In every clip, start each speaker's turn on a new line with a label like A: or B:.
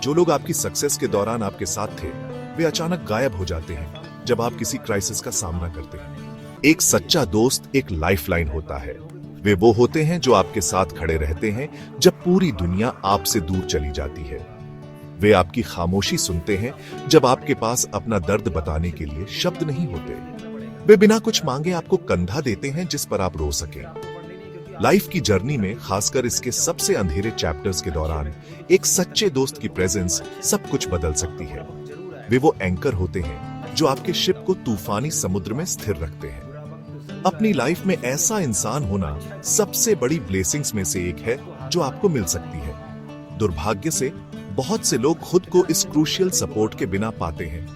A: जो लोग आपकी सक्सेस के दौरान आपके साथ थे, वे अचानक गायब हो जाते हैं जब आप किसी क्राइसिस का सामना करते हैं। एक सच्चा दोस्त एक लाइफलाइन होता है। वे वो होते हैं जो आपके साथ खड़े रहते हैं जब पूरी दुनिया आपसे दूर चली जाती है। वे आपकी खामोशी सुनते हैं जब आपके पास अपना दर्द बताने के लिए शब्द नहीं होते। वे बिना कुछ मांगे आपको कंधा देते हैं जिस पर आप रो सकें। लाइफ की जर्नी में, खासकर इसके सबसे अंधेरे चैप्टर्स के दौरान, एक सच्चे दोस्त की प्रेजेंस सब कुछ बदल सकती है। वे वो एंकर होते हैं जो आपके शिप को तूफानी समुद्र में स्थिर रखते हैं। अपनी लाइफ में ऐसा इंसान होना सबसे बड़ी ब्लेसिंग्स में से एक है जो आपको मिल सकती है। दुर्भाग्य से बहुत से लोग खुद को इस क्रूशियल सपोर्ट के बिना पाते हैं।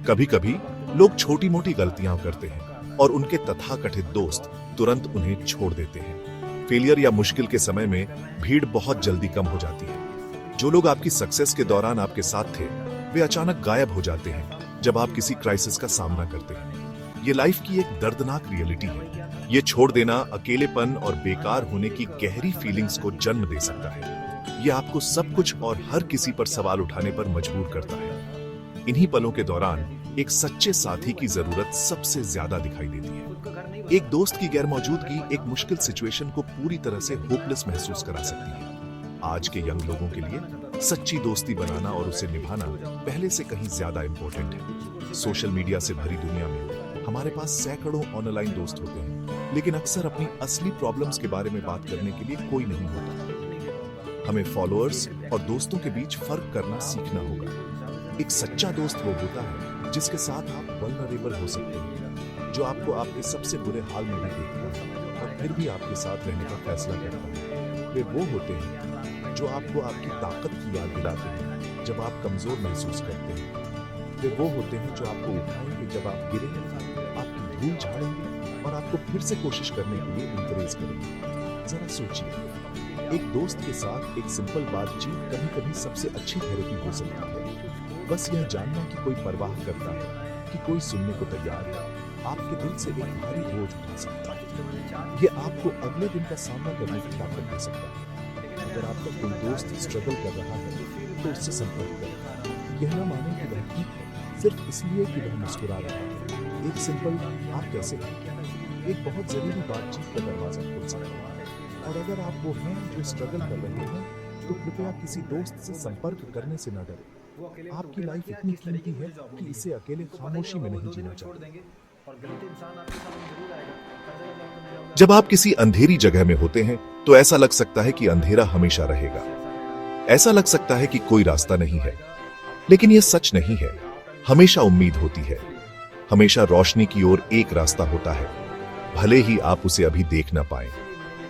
A: कभी कभी लोग छोटी मोटी गलतियां करते हैं और उनके तथाकथित दोस्त तुरंत उन्हें छोड़ देते हैं। फेलियर या मुश्किल के समय में भीड़ बहुत जल्दी कम हो जाती है। जो लोग आपकी सक्सेस के दौरान आपके साथ थे, वे अचानक गायब हो जाते हैं जब आप किसी क्राइसिस का सामना करते हैं। ये लाइफ की एक दर्दनाक रियलिटी है। ये छोड़ देना अकेलेपन और बेकार होने की गहरी फीलिंग्स को जन्म दे सकता है। ये आपको सब कुछ और हर किसी पर सवाल उठाने पर मजबूर करता है। इन्हीं पलों के दौरान एक सच्चे साथी की जरूरत सबसे ज्यादा दिखाई देती है। एक दोस्त की गैरमौजूदगी एक मुश्किल सिचुएशन को पूरी तरह से होपलेस महसूस करा सकती है। आज के यंग लोगों के लिए सच्ची दोस्ती बनाना और उसे निभाना पहले से कहीं ज्यादा इंपॉर्टेंट है। सोशल मीडिया से भरी दुनिया में हमारे पास सैकड़ों ऑनलाइन दोस्त होते हैं, लेकिन अक्सर अपनी असली प्रॉब्लम्स के बारे में बात करने के लिए कोई नहीं होता। हमें फॉलोअर्स और दोस्तों के बीच फर्क करना सीखना होगा। एक सच्चा दोस्त वो होता है जिसके साथ आप वल्नरेबल हो सकते हैं, जो आपको आपके सबसे बुरे हाल में भी देखता है और फिर भी आपके साथ रहने का फैसला करता है। वे वो होते हैं जो आपको आपकी ताकत की याद दिलाते हैं जब आप कमजोर महसूस करते हैं। वे वो होते हैं जो आपको उठाएंगे जब आप गिरेंगे, आपकी धूल झाड़ेंगे और आपको फिर से कोशिश करने के लिए इंकरेज करेंगे। जरा सोचिए, एक दोस्त के साथ एक सिंपल बातचीत कभी-कभी सबसे अच्छी थेरेपी हो सकती है। बस यह जानना कि कोई परवाह करता है, कि कोई सुनने को तैयार है, आपके दिल से एक भारी बोझ उठा सकता है। ये आपको अगले दिन का सामना करने की ताकत दे सकता है। अगर आपका कोई दोस्त स्ट्रगल कर रहा है तो उससे संपर्क करें। यह न माने कि वह ठीक है सिर्फ इसलिए कि वह मुस्कुरा रहा है। एक सिंपल "आप कैसे हैं?" एक बहुत जरूरी बातचीत का दरवाजा खोल सकता है। और अगर आप वो हैं जो स्ट्रगल कर रहे हैं, तो कृपया किसी दोस्त से संपर्क करने से न डरें। आपकी लाइफ इतनी कीमती है कि इसे अकेले खामोशी में नहीं जीना चाहिए। जब आप किसी अंधेरी जगह में होते हैं तो ऐसा लग सकता है कि अंधेरा हमेशा रहेगा। ऐसा लग सकता है कि कोई रास्ता नहीं है, लेकिन यह सच नहीं है। हमेशा उम्मीद होती है। हमेशा रोशनी की ओर एक रास्ता होता है, भले ही आप उसे अभी देख ना पाएं।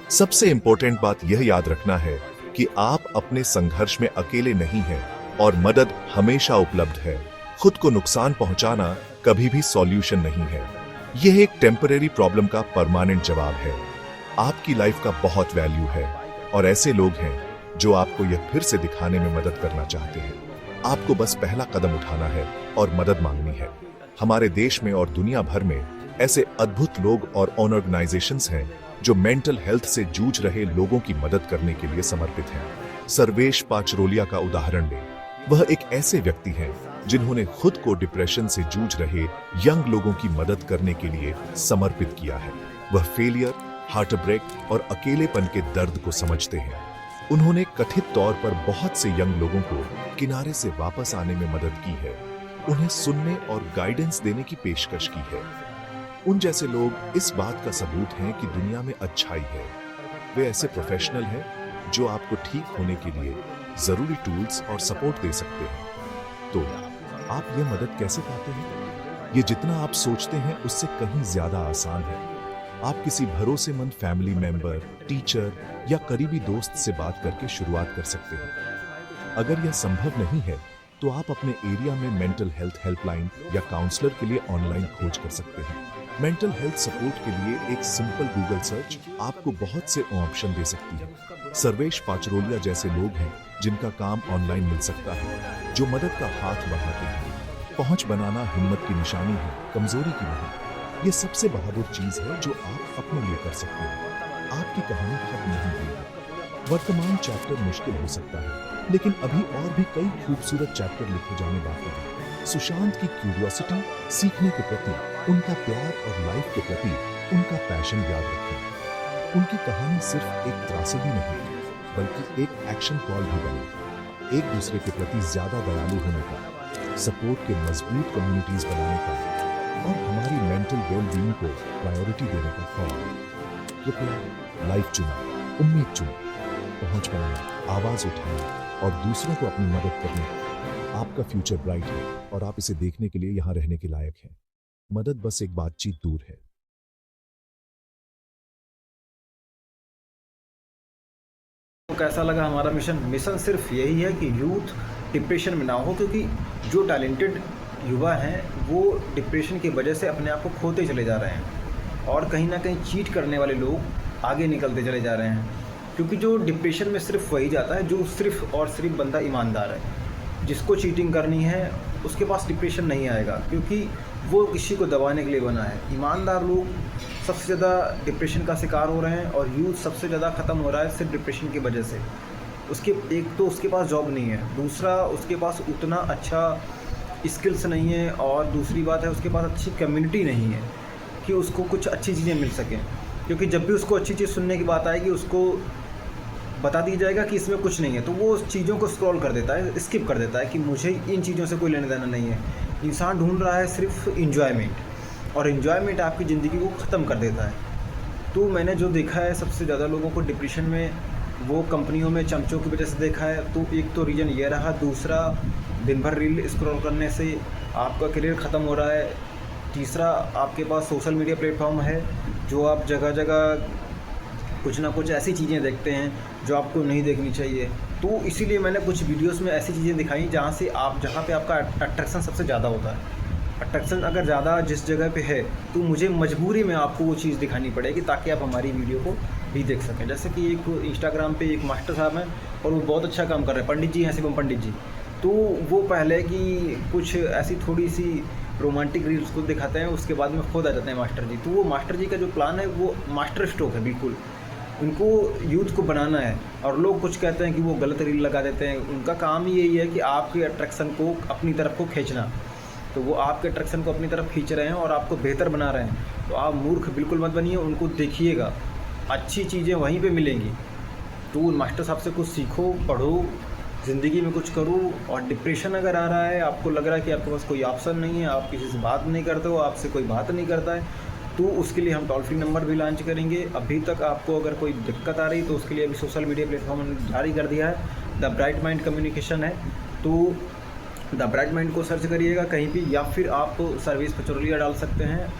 A: सबसे इंपॉर्टेंट बात यह याद रखना है कि आप अपने संघर्ष में अकेले नहीं हैं और मदद हमेशा उपलब्ध है। खुद को नुकसान पहुंचाना कभी भी सॉल्यूशन नहीं है। यह एक टेम्परेरी प्रॉब्लम का परमानेंट जवाब है। आपकी लाइफ का बहुत वैल्यू है और ऐसे लोग हैं जो आपको यह फिर से दिखाने में मदद करना चाहते हैं। आपको बस पहला कदम उठाना है और मदद मांगनी है। हमारे देश में और दुनिया भर में ऐसे अद्भुत लोग और ऑर्गेनाइजेशंस हैं जो मेंटल हेल्थ से जूझ रहे लोगों की मदद करने के लिए समर्पित हैं। सर्वेश पाचरोलिया का उदाहरण लें। वह एक ऐसे व्यक्ति हैं जिन्होंने खुद को डिप्रेशन से जूझ रहे यंग लोगों की मदद करने के लिए समर्पित किया है। वह फेलियर, हार्ट ब्रेक और अकेलेपन के दर्द को समझते हैं। उन्होंने कथित तौर पर बहुत से यंग लोगों को किनारे से वापस आने में मदद की है, उन्हें सुनने और गाइडेंस देने की पेशकश की है। उन जैसे लोग इस बात का सबूत हैं कि दुनिया में अच्छाई है। वे ऐसे प्रोफेशनल हैं जो आपको ठीक होने के लिए जरूरी टूल्स और सपोर्ट दे सकते हैं। तो आप ये मदद कैसे पाते हैं? ये जितना आप सोचते हैं उससे कहीं ज्यादा आसान है। आप किसी भरोसेमंद फैमिली मेंबर, टीचर या करीबी दोस्त से बात करके शुरुआत कर सकते हैं। अगर यह संभव नहीं है तो आप अपने एरिया में मेंटल हेल्थ हेल्पलाइन या काउंसलर के लिए ऑनलाइन खोज कर सकते हैं। मेंटल हेल्थ सपोर्ट के लिए एक सिंपल गूगल सर्च आपको बहुत से ऑप्शन दे सकती है। सर्वेश पाचरोलिया जैसे लोग हैं जिनका काम ऑनलाइन मिल सकता है, जो मदद का हाथ बढ़ाते हैं। पहुंच बनाना हिम्मत की निशानी है, कमजोरी की नहीं। ये सबसे बहादुर चीज है जो आप अपने लिए कर सकते हैं। आपकी कहानी खत्म नहीं हुई है। वर्तमान चैप्टर मुश्किल हो सकता है, लेकिन अभी और भी कई खूबसूरत चैप्टर लिखे जाने बाकी हैं। सुशांत की क्यूरियोसिटी, सीखने के प्रति उनका प्यार और लाइफ के प्रति उनका पैशन याद रखें। उनकी कहानी सिर्फ एक त्रासदी नहीं, बल्कि एक एक्शन कॉल भी बनी। एक दूसरे के प्रति ज्यादा दयालु होने का, सपोर्ट के मजबूत कम्युनिटीज बनाने का और हमारी मेंटल वेल बीइंग को प्रायोरिटी देने का फॉर्म। कृपया लाइफ चुना, उम्मीद चुना, पहुंच बनाना, आवाज उठाना और दूसरों को अपनी मदद करने। आपका फ्यूचर ब्राइट है और आप इसे देखने के लिए यहां रहने के लायक हैं। मदद बस एक बातचीत दूर है।
B: तो कैसा लगा हमारा मिशन सिर्फ यही है कि यूथ डिप्रेशन में ना हो, क्योंकि जो टैलेंटेड युवा हैं वो डिप्रेशन की वजह से अपने आप को खोते चले जा रहे हैं और कहीं ना कहीं चीट करने वाले लोग आगे निकलते चले जा रहे हैं। क्योंकि जो डिप्रेशन में सिर्फ वही जाता है जो सिर्फ और सिर्फ बंदा ईमानदार है। जिसको चीटिंग करनी है उसके पास डिप्रेशन नहीं आएगा, क्योंकि वो किसी को दबाने के लिए बना है। ईमानदार लोग सबसे ज़्यादा डिप्रेशन का शिकार हो रहे हैं और यूथ सबसे ज़्यादा ख़त्म हो रहा है सिर्फ डिप्रेशन की वजह से। उसके एक तो उसके पास जॉब नहीं है, दूसरा उसके पास उतना अच्छा स्किल्स नहीं है और दूसरी बात है उसके पास अच्छी कम्युनिटी नहीं है कि उसको कुछ अच्छी चीज़ें मिल सकें। क्योंकि जब भी उसको अच्छी चीज़ सुनने की बात आएगी उसको बता दिया जाएगा कि इसमें कुछ नहीं है, तो वो चीज़ों को स्क्रॉल कर देता है, स्किप कर देता है कि मुझे इन चीज़ों से कोई लेना देना नहीं है। इंसान ढूंढ रहा है सिर्फ इन्जॉयमेंट, और इन्जॉयमेंट आपकी ज़िंदगी को ख़त्म कर देता है। तो मैंने जो देखा है सबसे ज़्यादा लोगों को डिप्रेशन में वो कंपनियों में चमचों की वजह से देखा है। तो एक तो रीज़न ये रहा, दूसरा दिन भर रील स्क्रॉल करने से आपका करियर ख़त्म हो रहा है, तीसरा आपके पास सोशल मीडिया प्लेटफॉर्म है जो आप जगह जगह कुछ ना कुछ ऐसी चीज़ें देखते हैं जो आपको नहीं देखनी चाहिए। तो इसीलिए मैंने कुछ वीडियोस में ऐसी चीज़ें दिखाई जहाँ पे आपका अट्रैक्शन सबसे ज़्यादा होता है। अट्रैक्शन अगर ज़्यादा जिस जगह पे है तो मुझे मजबूरी में आपको वो चीज़ दिखानी पड़ेगी ताकि आप हमारी वीडियो को भी देख सकें। जैसे कि एक इंस्टाग्राम पे एक मास्टर साहब हैं और वो बहुत अच्छा काम कर रहे हैं, पंडित जी हैं, शिवम पंडित जी। तो वो पहले की कुछ ऐसी थोड़ी सी रोमांटिक रील्स को दिखाते हैं, उसके बाद में खुद आ जाते हैं मास्टर जी। तो वो मास्टर जी का जो प्लान है वो मास्टर स्ट्रोक है, बिल्कुल उनको यूथ को बनाना है। और लोग कुछ कहते हैं कि वो गलत रील लगा देते हैं, उनका काम ही यही है कि आपके अट्रैक्शन को अपनी तरफ को खींचना। तो वो आपके अट्रैक्शन को अपनी तरफ खींच रहे हैं और आपको बेहतर बना रहे हैं। तो आप मूर्ख बिल्कुल मत बनिए, उनको देखिएगा, अच्छी चीज़ें वहीं पे मिलेंगी। तो उन मास्टर साहब से कुछ सीखो, पढ़ो, ज़िंदगी में कुछ करो। और डिप्रेशन अगर आ रहा है, आपको लग रहा है कि आपके पास कोई ऑप्शन नहीं है, आप किसी से बात नहीं करते हो, आपसे कोई बात नहीं करता है, तो उसके लिए हम टोल फ्री नंबर भी लॉन्च करेंगे। अभी तक आपको अगर कोई दिक्कत आ रही तो उसके लिए अभी सोशल मीडिया प्लेटफॉर्म जारी कर दिया है, द ब्राइट माइंड कम्युनिकेशन है। तो द ब्राइट माइंड को सर्च करिएगा कहीं भी, या फिर आप सर्विस पचौलिया डाल सकते हैं।